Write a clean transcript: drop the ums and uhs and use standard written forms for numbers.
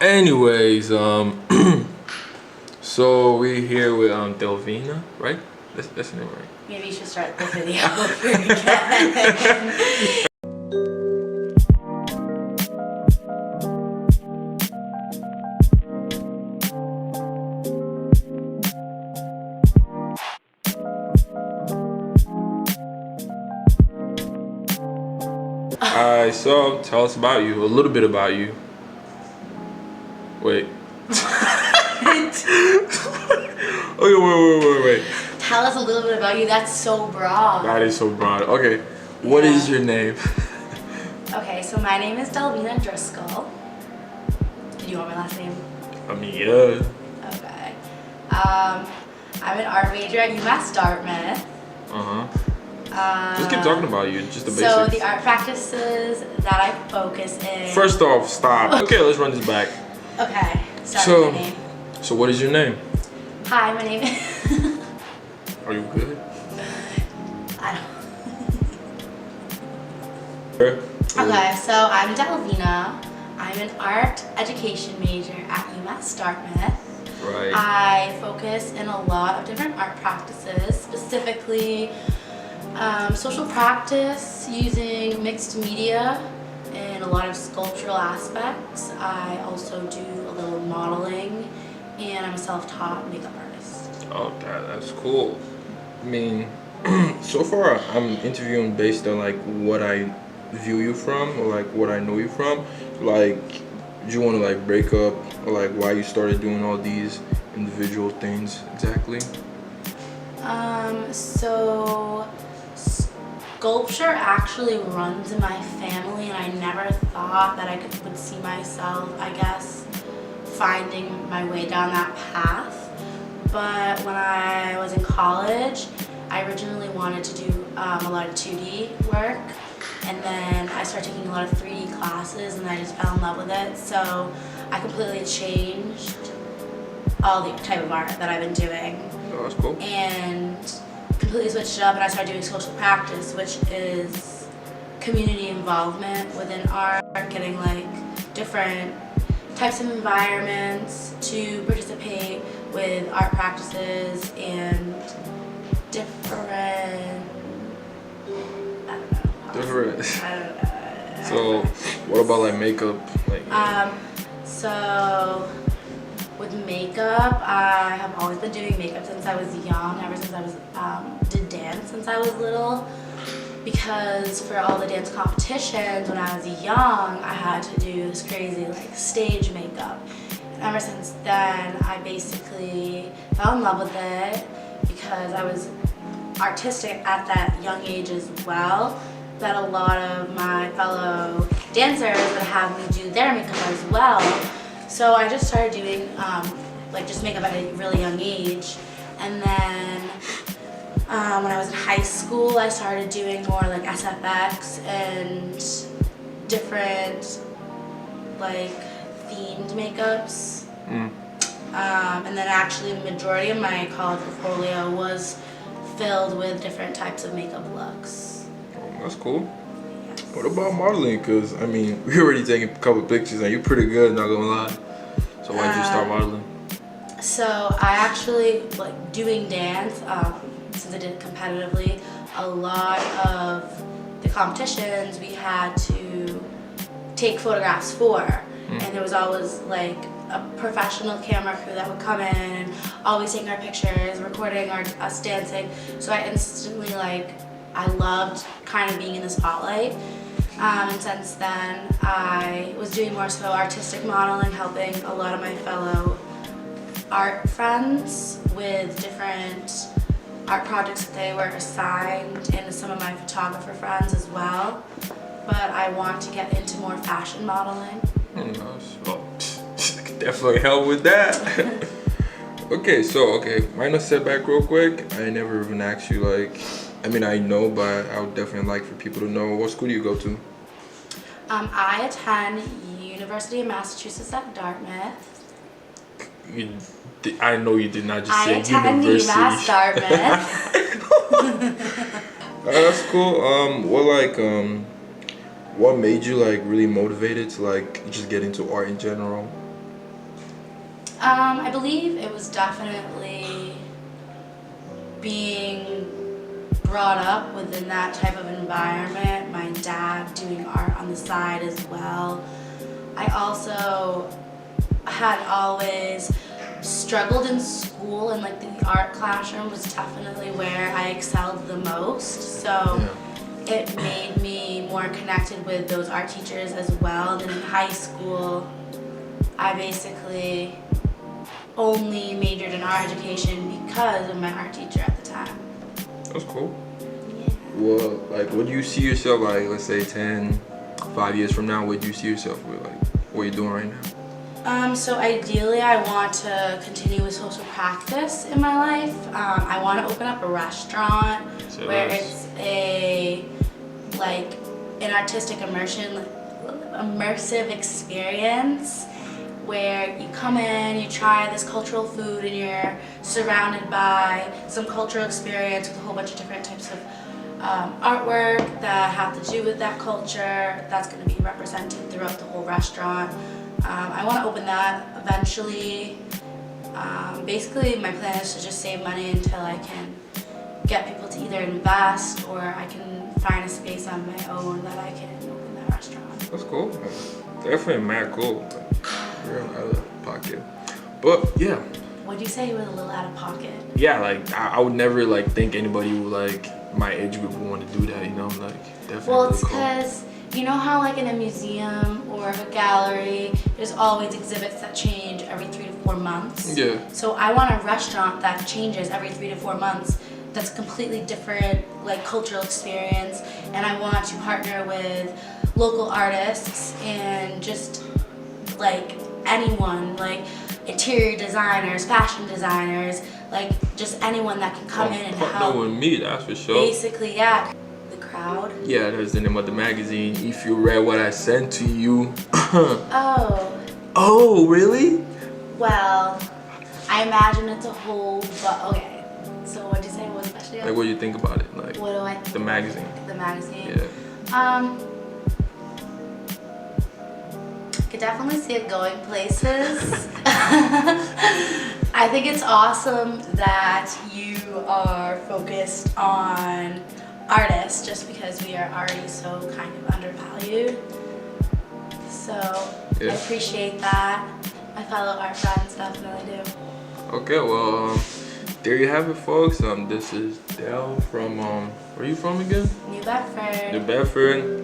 Anyways, so we're here with Delvina, right? That's the name, right? Maybe you should start the video over again. Alright, so tell us about you, a little bit about you. Wait. Okay, wait. Tell us a little bit about you. That's so broad. That is so broad. Okay, what is your name? Okay, so my name is Delvina Driscol. Do you want my last name? I mean, yeah. Okay. I'm an art major at UMass Dartmouth. Just keep talking about you, just the basics. So the art practices that I focus in. First off, stop. Okay, let's run this back. Okay, start with my name. So what is your name? Hi, my name is... Are you good? I don't... Okay, so I'm Delvina. I'm an art education major at UMass Dartmouth. Right. I focus in a lot of different art practices, specifically social practice using mixed media and a lot of sculptural aspects. I also do a little modeling, and I'm a self-taught makeup artist. Okay, that's cool. I mean, so far I'm interviewing based on like what I view you from or like what I know you from. Like, do you want to like break up or like why you started doing all these individual things exactly? So sculpture actually runs in my family, and I never thought that I would see myself, I guess, finding my way down that path. But when I was in college, I originally wanted to do a lot of 2D work, and then I started taking a lot of 3D classes, and I just fell in love with it. So I completely changed all the type of art that I've been doing. Oh, that's cool. And completely switched it up, and I started doing social practice, which is community involvement within art, getting like different types of environments to participate with art practices and different, I don't know. So what about like makeup? Like, so with makeup, I have always been doing makeup since I was young, ever since I was did dance since I was little, because for all the dance competitions when I was young, I had to do this crazy like stage makeup. And ever since then, I basically fell in love with it because I was artistic at that young age as well, that a lot of my fellow dancers would have me do their makeup as well. So I just started doing like just makeup at a really young age, and then when I was in high school, I started doing more like SFX and different like themed makeups. And then actually the majority of my college portfolio was filled with different types of makeup looks. oh, that's cool. What about modeling? Because, I mean, we already taken a couple pictures and you're pretty good, not gonna lie. So why did you start modeling? So I actually, like doing dance, since I did it competitively, a lot of the competitions we had to take photographs for. And there was always like a professional camera crew that would come in and always taking our pictures, recording us dancing. So I instantly I loved kind of being in the spotlight. And since then, I was doing more so artistic modeling, helping a lot of my fellow art friends with different art projects that they were assigned, and some of my photographer friends as well. But I want to get into more fashion modeling. Oh, I could definitely help with that. Okay, minor setback real quick. I never even asked you, like, I mean, I know, but I would definitely like for people to know, what school do you go to? I attend University of Massachusetts at Dartmouth. I know you did not just say university. I attend UMass Dartmouth. That's cool. What made you like really motivated to like just get into art in general? I believe it was definitely being brought up within that type of environment. My dad doing art on the side as well. I also had always struggled in school, and like the art classroom was definitely where I excelled the most. So it made me more connected with those art teachers as well. Then in high school, I basically only majored in art education because of my art teacher at the time. That's cool. Yeah. Well, like, what do you see yourself, like, let's say 10, 5 years from now, what do you see yourself with, like, what you're doing right now? So ideally, I want to continue with social practice in my life. I want to open up a restaurant where it's an artistic immersive experience where you come in, you try this cultural food, and you're surrounded by some cultural experience with a whole bunch of different types of artwork that have to do with that culture. That's going to be represented throughout the whole restaurant. I want to open that eventually. Basically, my plan is to just save money until I can get people to either invest or I can find a space on my own that I can open that restaurant. That's cool. Definitely mad cool. Real out of pocket. But yeah. What'd you say you were a little out of pocket? Yeah, like I would never like think anybody would like my age group would want to do that, you know? Like definitely. Well, it's because you know how like in a museum or a gallery, there's always exhibits that change every 3 to 4 months. Yeah. So I want a restaurant that changes every 3 to 4 months. That's a completely different like cultural experience, and I want to partner with local artists and just like anyone, like interior designers, fashion designers, like just anyone that can come in and help. Partner with me, that's for sure. Basically, yeah. The crowd. Yeah, that's the name of the magazine. If you read what I sent to you. Oh. Oh, really? Well, I imagine it's a whole, but okay. So what'd you say was especially? Like, what do you think about it? Like, What do I think? the magazine. The magazine. Yeah. Could definitely see it going places. I think it's awesome that you are focused on artists just because we are already so kind of undervalued. So I appreciate that. My fellow art friends definitely do. Okay, well, there you have it, folks. This is Del from, where are you from again? New Bedford. New Bedford.